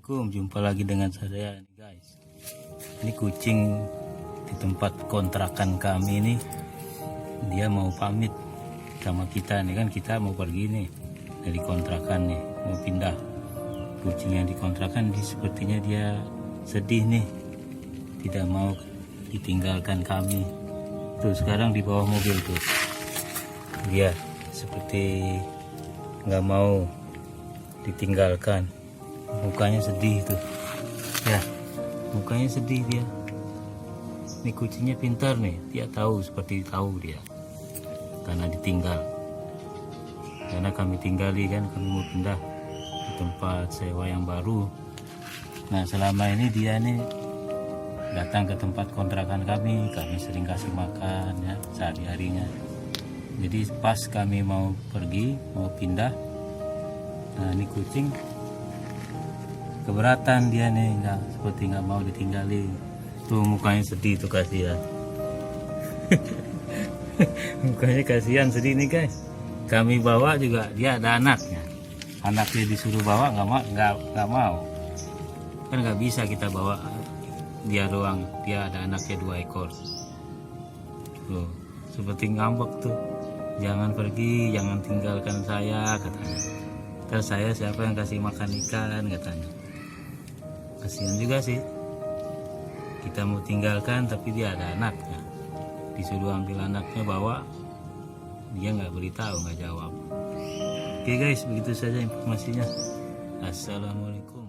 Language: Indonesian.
Assalamualaikum, jumpa lagi dengan saya nih guys. Ini kucing di tempat kontrakan kami nih, dia mau pamit sama kita nih, kan kita mau pergi nih dari kontrakan nih, mau pindah. Kucing yang di kontrakan sepertinya dia sedih nih, tidak mau ditinggalkan kami. Tuh sekarang di bawah mobil tuh, dia seperti nggak mau ditinggalkan. Mukanya sedih tuh ya, mukanya sedih dia. Ini kucingnya pintar nih, dia tahu, seperti tahu dia karena ditinggal, karena kami tinggali kan, kami mau pindah ke tempat sewa yang baru. Nah selama ini dia nih datang ke tempat kontrakan kami sering kasih makan ya sehari-harinya. Jadi pas kami mau pergi, mau pindah, nah ini kucing keberatan dia nih, seperti nggak mau ditinggalin. Tuh mukanya sedih tuh, kasihan. Mukanya kasihan, sedih nih guys. Kami bawa juga, dia ada anaknya disuruh bawa nggak mau kan, nggak bisa kita bawa dia doang, dia ada anaknya 2 ekor. Tuh seperti ngambek tuh, jangan pergi, jangan tinggalkan saya katanya. Terus saya siapa yang kasih makan ikan katanya. Kasihan juga sih, kita mau tinggalkan tapi dia ada anaknya, disuruh ambil anaknya bawa, dia nggak beritahu, nggak jawab. Oke guys, begitu saja informasinya. Assalamualaikum.